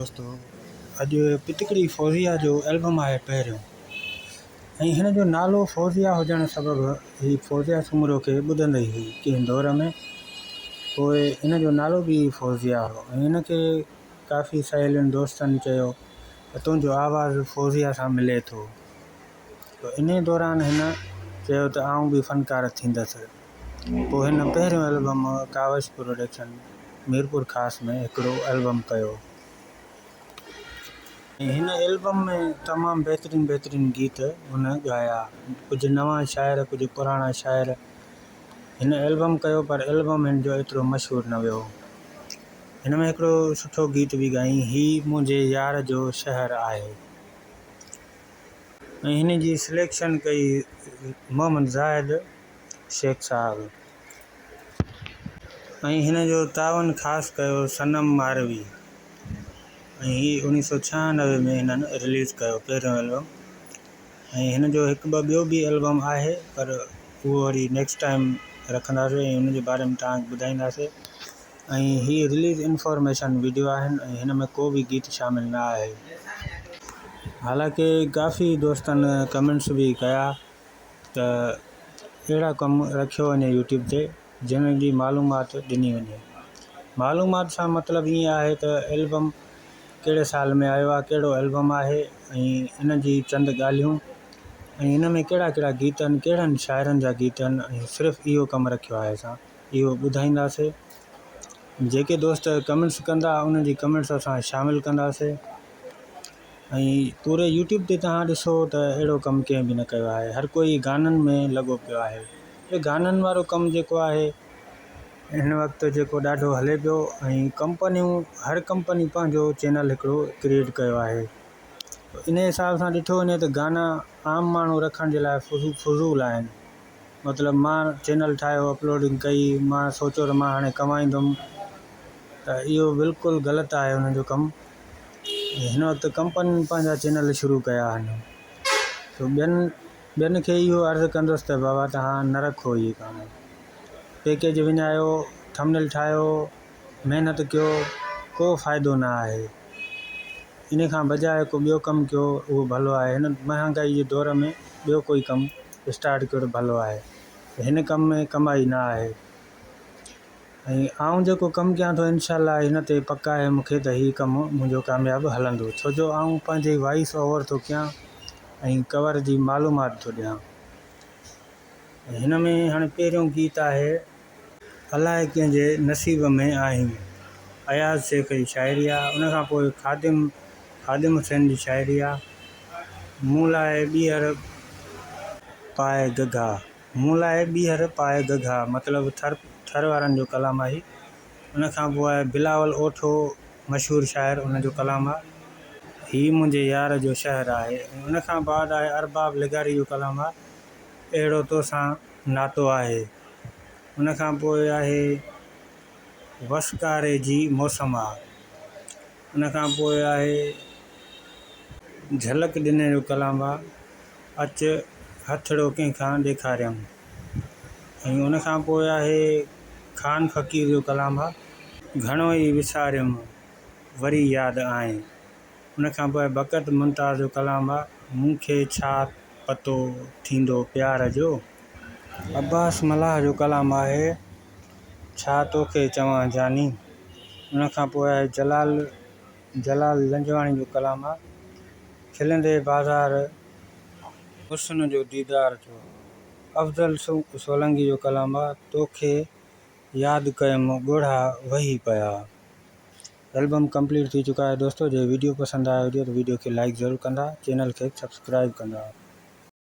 दोस्तों अॼु पितकड़ी फौजिया जो एल्बम आहे पहिरियों ऐं हिन जो नालो फौजिया हुजण सबबि ही फौजिया सुमरो खे ॿुधंदे हुई कंहिं दौर में। पोइ इन जो नालो बि फौजिया हो ऐं हिन खे काफ़ी सहेलियुनि दोस्तनि चयो त तुंहिंजो आवाज़ु फौजिया सां मिले थो। त इन दौरान हिन चयो त आउं बि फ़नकार थींदसि। पोइ हिन पहिरियों एल्बम कावश प्रोडक्शन मीरपुर ख़ासि में हिकिड़ो एल्बम कयो। हिन एल्बम में तमामु बहितरीन गीत हुन ॻाया, कुझु नवां शाइर कुझु पुराणा शाइर हिन एल्बम कयो, पर एल्बम हिन जो एतिरो मशहूरु न वियो। हिन में हिकिड़ो सुठो गीत बि ॻाई, ही मुंहिंजे यार जो शहर आहे। ऐं हिन जी सिलेक्शन कई मोहम्मद ज़ाहिद शेख साहब ऐं हिन जो तावन ख़ासि कयो सनम मारवी ऐं हीअ 1996 में हिननि रिलीज़ कयो पहिरियों एल्बम। ऐं हिन जो हिकु ॿियो बि एल्बम आहे, पर उहो वरी नेक्स्ट टाइम रखंदासीं ऐं हुन जे बारे में तव्हांखे ॿुधाईंदासीं। ऐं हीअ रिलीज़ इंफॉर्मेशन वीडियो आहिनि ऐं हिन में को बि गीत शामिल न आहे। हालांकि काफ़ी दोस्तनि कमेंट्स बि कया त अहिड़ा कमु रखियो वञे यूट्यूब ते जिन जी मालूमात ॾिनी वञे। मालूमात सां मतिलबु ईअं आहे त एल्बम कहिड़े साल में आयो आहे, कहिड़ो एल्बम आहे ऐं इन जी चंद ॻाल्हियूं ऐं हिन में कहिड़ा कहिड़ा गीत आहिनि, कहिड़नि शाइरनि जा गीत आहिनि, ऐं सिर्फ़ु इहो कमु रखियो आहे। असां इहो ॿुधाईंदासीं। जेके दोस्त कमेंट्स कंदा उन जी कमेंट्स असां शामिलु कंदासीं। ऐं पूरे यूट्यूब ते तव्हां ॾिसो त अहिड़ो कमु कंहिं बि न कयो आहे। हर कोई गाननि में लॻो पियो आहे। इहो गाननि वारो कमु जेको आहे हिन वक़्तु जेको ॾाढो हले पियो, ऐं कंपनियूं हर कंपनी पंहिंजो चैनल हिकिड़ो क्रिएट कयो आहे। इन हिसाब सां ॾिठो वञे त गाना आम माण्हू रखण जे लाइ फज़ूल आहिनि। मतिलबु मां चैनल ठाहियो, अपलोडिंग कई, मां सोचियो त मां हाणे कमाईंदुमि, त इहो बिल्कुलु ग़लति आहे हुन जो कमु। हिन वक़्तु कंपनियुनि पंहिंजा चैनल शुरू कया आहिनि, त ॿियनि खे इहो अर्ज़ु कंदुसि त बाबा तव्हां न रखो इहे गाना। पैकेज विञायो, थंबनेल ठाहियो, महिनत कयो, को फ़ाइदो न आहे। इन खां बजाए को ॿियो कमु कयो, उहो भलो आहे। हिन महांगाई जे दौर में ॿियो कोई कमु स्टार्ट कयो त भलो आहे। हिन कम में कमाई न आहे। ऐं आउं जेको कमु कयां थो इनशाला हिन ते पका आहे मूंखे त हीउ कमु मुंहिंजो कामयाबु हलंदो, छो जो आउं पंहिंजे वॉइस ओवर थो कयां ऐं कवर जी मालूमात थो ॾियां। हिन में हाणे पहिरियों गीत आहे अलाए कंहिंजे नसीब में आहियूं, अयाज़ शेख जी शाइरी आहे। उन खां पोइ ख़ादिम हुसैन जी शाइरी आहे, मूं लाइ ॿीहर पाए गघा, मूं लाइ ॿीहर पाए गघा, मतिलबु थर वारनि जो कलाम आहे। उन खां पोइ आहे बिलावल ओठो मशहूरु शाइर, उन जो कलाम आहे, ही मुंहिंजे यार जो शहर आहे। उन खां बाद आहे अरबाब लिगारी जो कलाम आहे, अहिड़ो तोसां नातो आहे। उन खां पोइ आहे वसकारे जी मौसम आहे। उन खां पोइ आहे झलक ॾिने जो कलाम आहे, अच हथड़ो कंहिंखां ॾेखारियमि। ऐं उन खां पोइ आहे ख़ान फ़क़ीर जो कलाम आहे, घणो ई विसारियमि वरी यादि आहे। उन खां पोइ बकत मुमताज़ जो कलाम आहे, मूंखे छा पतो थींदो प्यार जो। अब्बास मलाह जो कलाम आहे, छा तोखे चवां जानी। उन खां पोइ आहे जलाल लंजवाणी जो कलाम आहे, खिलंदे बाज़ार हुस्न जो दीदार जो। अफ़ज़ल सोलंगी जो कलाम आहे, तोखे यादि कयमि ॻोढ़ा वही पिया। एल्बम कंप्लीट थी चुका है दोस्तों। जो वीडियो पसंदि आयो हुजे तो वीडियो खे लाइक ज़रूरु कंदा, चैनल खे सब्सक्राइब कंदा।